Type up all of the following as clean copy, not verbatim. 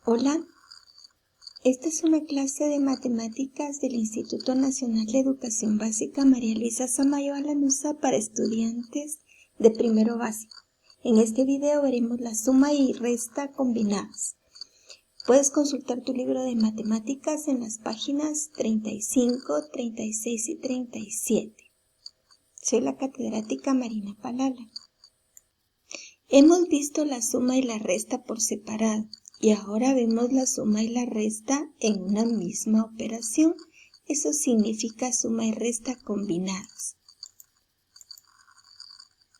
Hola, esta es una clase de matemáticas del Instituto Nacional de Educación Básica María Luisa Samayo Alanusa para estudiantes de primero básico. En este video veremos la suma y resta combinadas. Puedes consultar tu libro de matemáticas en las páginas 35, 36 y 37. Soy la catedrática Marina Palala. Hemos visto la suma y la resta por separado. Y ahora vemos la suma y la resta en una misma operación. Eso significa suma y resta combinadas.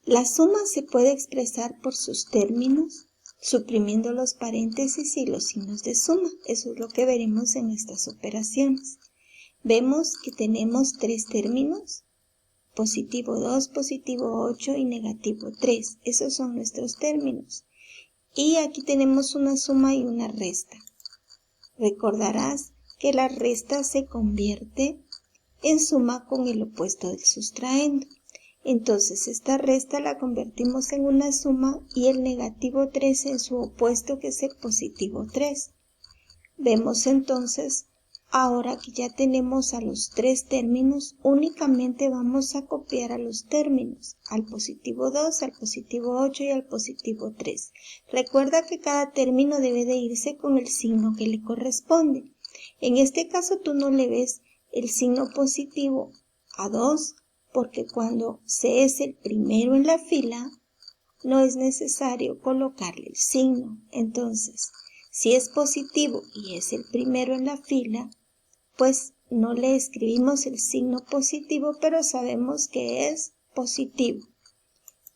La suma se puede expresar por sus términos, suprimiendo los paréntesis y los signos de suma. Eso es lo que veremos en estas operaciones. Vemos que tenemos tres términos: positivo 2, positivo 8 y negativo 3. Esos son nuestros términos. Y aquí tenemos una suma y una resta. Recordarás que la resta se convierte en suma con el opuesto del sustraendo. Entonces esta resta la convertimos en una suma y el negativo 3 en su opuesto, que es el positivo 3. Vemos entonces, ahora que ya tenemos a los tres términos, únicamente vamos a copiar a los términos, al positivo 2, al positivo 8 y al positivo 3. Recuerda que cada término debe de irse con el signo que le corresponde. En este caso tú no le ves el signo positivo a 2, porque cuando C es el primero en la fila, no es necesario colocarle el signo. Entonces, si es positivo y es el primero en la fila, pues no le escribimos el signo positivo, pero sabemos que es positivo.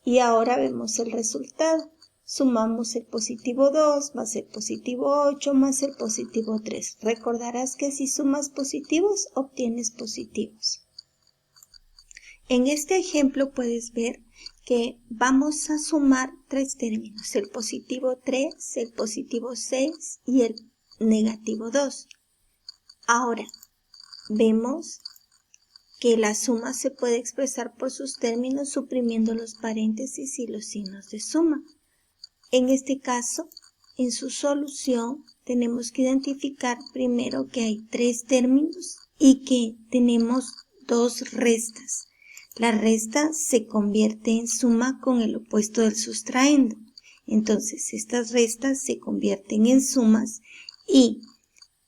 Y ahora vemos el resultado. Sumamos el positivo 2 más el positivo 8 más el positivo 3. Recordarás que si sumas positivos, obtienes positivos. En este ejemplo puedes ver que vamos a sumar tres términos: el positivo 3, el positivo 6 y el negativo 2. Ahora, vemos que la suma se puede expresar por sus términos suprimiendo los paréntesis y los signos de suma. En este caso, en su solución, tenemos que identificar primero que hay tres términos y que tenemos dos restas. La resta se convierte en suma con el opuesto del sustraendo. Entonces, estas restas se convierten en sumas y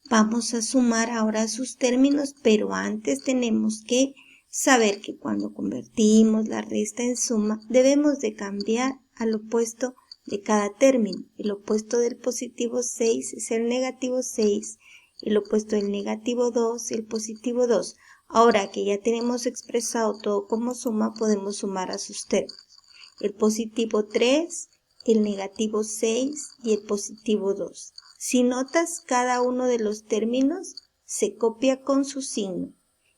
vamos a sumar ahora sus términos, pero antes tenemos que saber que cuando convertimos la resta en suma, debemos de cambiar al opuesto de cada término. El opuesto del positivo 6 es el negativo 6, el opuesto del negativo 2, el positivo 2. Ahora que ya tenemos expresado todo como suma, podemos sumar a sus términos: el positivo 3, el negativo 6 y el positivo 2. Si notas, cada uno de los términos se copia con su signo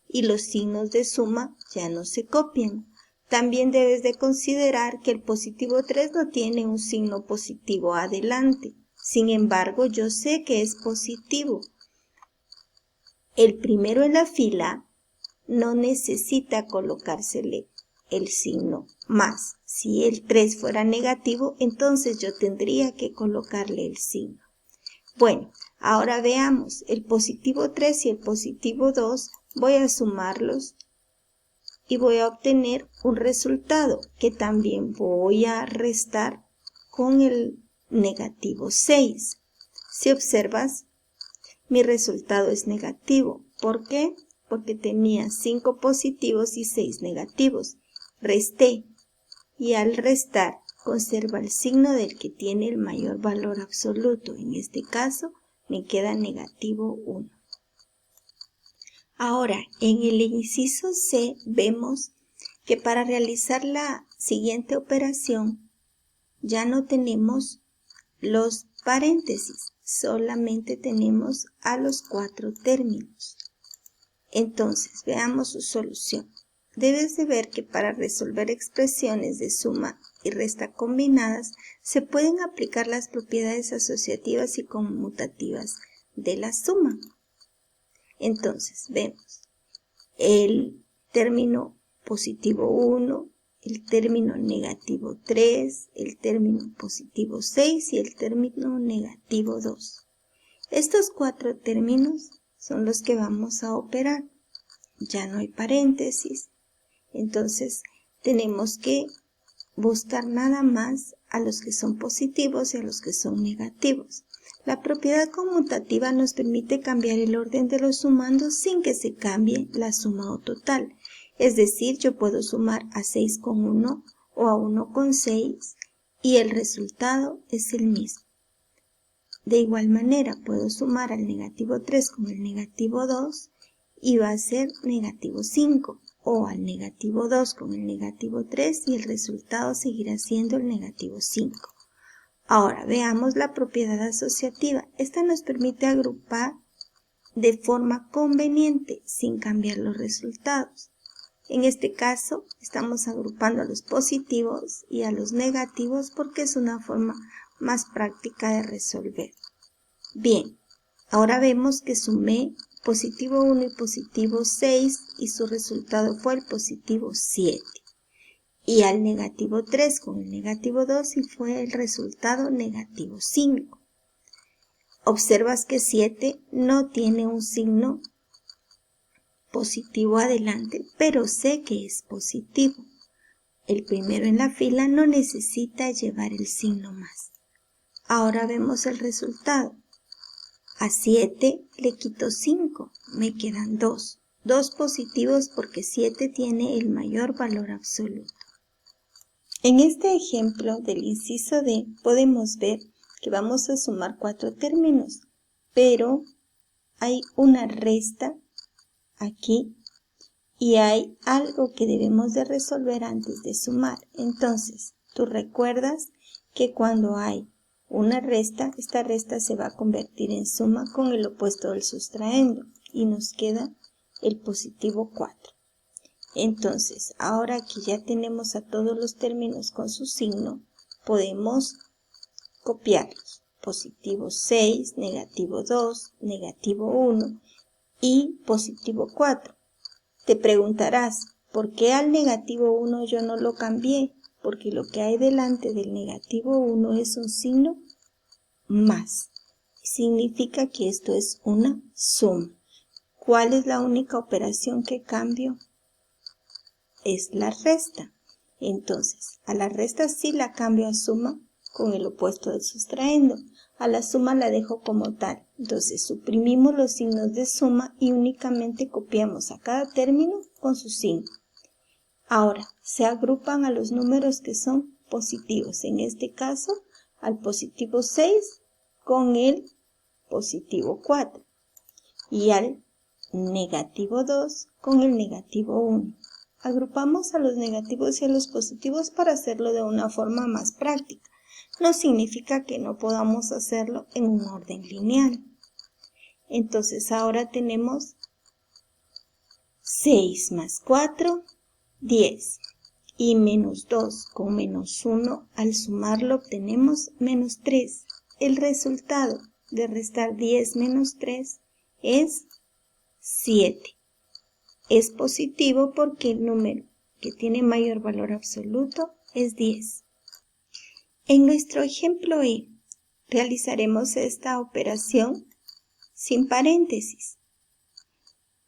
y los signos de suma ya no se copian. También debes de considerar que el positivo 3 no tiene un signo positivo adelante. Sin embargo, yo sé que es positivo. El primero en la fila no necesita colocársele el signo más. Si el 3 fuera negativo, entonces yo tendría que colocarle el signo. Bueno, ahora veamos el positivo 3 y el positivo 2. Voy a sumarlos y voy a obtener un resultado que también voy a restar con el negativo 6. Si observas, mi resultado es negativo. ¿Por qué? Porque tenía 5 positivos y 6 negativos. Resté y al restar conserva el signo del que tiene el mayor valor absoluto. En este caso me queda negativo 1. Ahora, en el inciso C vemos que para realizar la siguiente operación ya no tenemos los paréntesis, solamente tenemos a los cuatro términos. Entonces, veamos su solución. Debes de ver que para resolver expresiones de suma y resta combinadas se pueden aplicar las propiedades asociativas y conmutativas de la suma. Entonces, vemos el término positivo 1, el término negativo 3, el término positivo 6 y el término negativo 2. Estos 4 términos son los que vamos a operar. Ya no hay paréntesis. Entonces tenemos que buscar nada más a los que son positivos y a los que son negativos. La propiedad conmutativa nos permite cambiar el orden de los sumandos sin que se cambie la suma o total. Es decir, yo puedo sumar a 6 con 1 o a 1 con 6 y el resultado es el mismo. De igual manera, puedo sumar al negativo 3 con el negativo 2 y va a ser negativo 5. O al negativo 2 con el negativo 3 y el resultado seguirá siendo el negativo 5. Ahora veamos la propiedad asociativa. Esta nos permite agrupar de forma conveniente sin cambiar los resultados. En este caso estamos agrupando a los positivos y a los negativos porque es una forma más práctica de resolver. Bien, ahora vemos que sumé positivo 1 y positivo 6 y su resultado fue el positivo 7. Y al negativo 3 con el negativo 2 y fue el resultado negativo 5. Observas que 7 no tiene un signo positivo adelante, pero sé que es positivo. El primero en la fila no necesita llevar el signo más. Ahora vemos el resultado. A 7 le quito 5, me quedan 2. 2 positivos porque 7 tiene el mayor valor absoluto. En este ejemplo del inciso D podemos ver que vamos a sumar 4 términos, pero hay una resta aquí y hay algo que debemos de resolver antes de sumar. Entonces, tú recuerdas que cuando hay una resta, esta resta se va a convertir en suma con el opuesto del sustraendo y nos queda el positivo 4. Entonces, ahora que ya tenemos a todos los términos con su signo, podemos copiarlos. Positivo 6, negativo 2, negativo 1 y positivo 4. Te preguntarás, ¿por qué al negativo 1 yo no lo cambié? Porque lo que hay delante del negativo 1 es un signo más. Significa que esto es una suma. ¿Cuál es la única operación que cambio? Es la resta. Entonces, a la resta sí la cambio a suma con el opuesto del sustraendo. A la suma la dejo como tal. Entonces, suprimimos los signos de suma y únicamente copiamos a cada término con su signo. Ahora, se agrupan a los números que son positivos. En este caso, al positivo 6 con el positivo 4. Y al negativo 2 con el negativo 1. Agrupamos a los negativos y a los positivos para hacerlo de una forma más práctica. No significa que no podamos hacerlo en un orden lineal. Entonces ahora tenemos 6 más 4, 10. Y menos 2 con menos 1, al sumarlo obtenemos menos 3. El resultado de restar 10 menos 3 es 7. Es positivo porque el número que tiene mayor valor absoluto es 10. En nuestro ejemplo E, realizaremos esta operación sin paréntesis.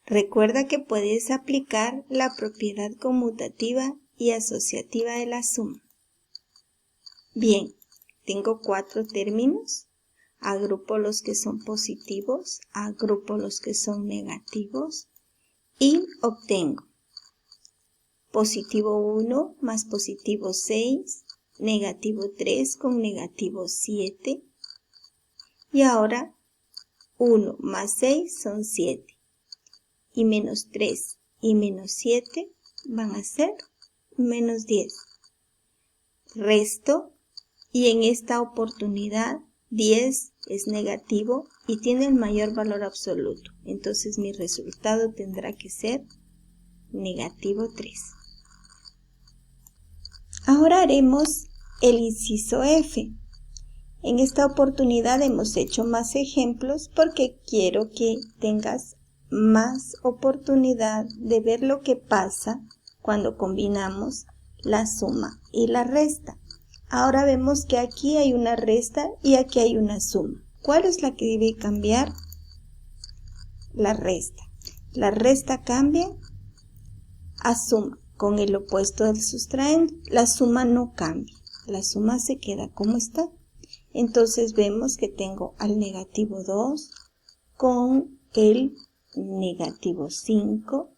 Recuerda que puedes aplicar la propiedad conmutativa y asociativa de la suma. Bien, tengo 4 términos. Agrupo los que son positivos, agrupo los que son negativos y obtengo positivo 1 más positivo 6, negativo 3 con negativo 7 y ahora 1 más 6 son 7 y menos 3 y menos 7 van a ser menos 10. Resto y en esta oportunidad 10 es negativo y tiene el mayor valor absoluto. Entonces mi resultado tendrá que ser negativo 3. Ahora haremos el inciso F. En esta oportunidad hemos hecho más ejemplos porque quiero que tengas más oportunidad de ver lo que pasa cuando combinamos la suma y la resta. Ahora vemos que aquí hay una resta y aquí hay una suma. ¿Cuál es la que debe cambiar? La resta. La resta cambia a suma, con el opuesto del sustraendo. La suma no cambia, la suma se queda como está. Entonces vemos que tengo al negativo 2 con el negativo 5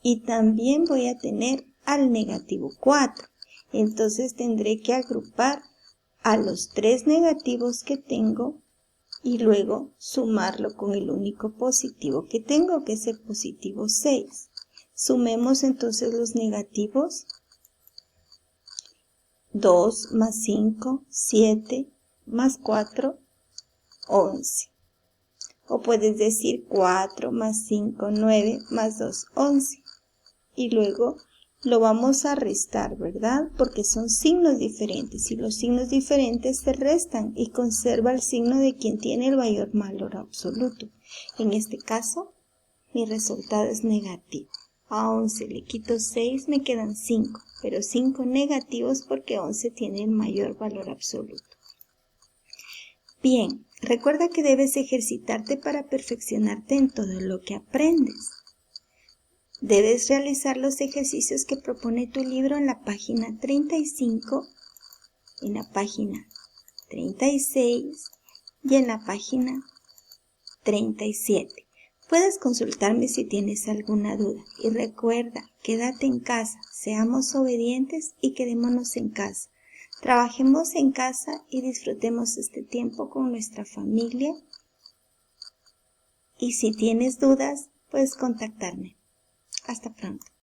y también voy a tener al negativo 4. Entonces tendré que agrupar a los 3 negativos que tengo y luego sumarlo con el único positivo que tengo, que es el positivo 6. Sumemos entonces los negativos. 2 más 5, 7, más 4, 11. O puedes decir 4 más 5, 9, más 2, 11. Y luego lo vamos a restar, ¿verdad? Porque son signos diferentes y los signos diferentes se restan y conserva el signo de quien tiene el mayor valor absoluto. En este caso, mi resultado es negativo. A 11 le quito 6, me quedan 5, pero 5 negativos porque 11 tiene el mayor valor absoluto. Bien, recuerda que debes ejercitarte para perfeccionarte en todo lo que aprendes. Debes realizar los ejercicios que propone tu libro en la página 35, en la página 36 y en la página 37. Puedes consultarme si tienes alguna duda. Y recuerda, quédate en casa, seamos obedientes y quedémonos en casa. Trabajemos en casa y disfrutemos este tiempo con nuestra familia. Y si tienes dudas, puedes contactarme. Hasta pronto.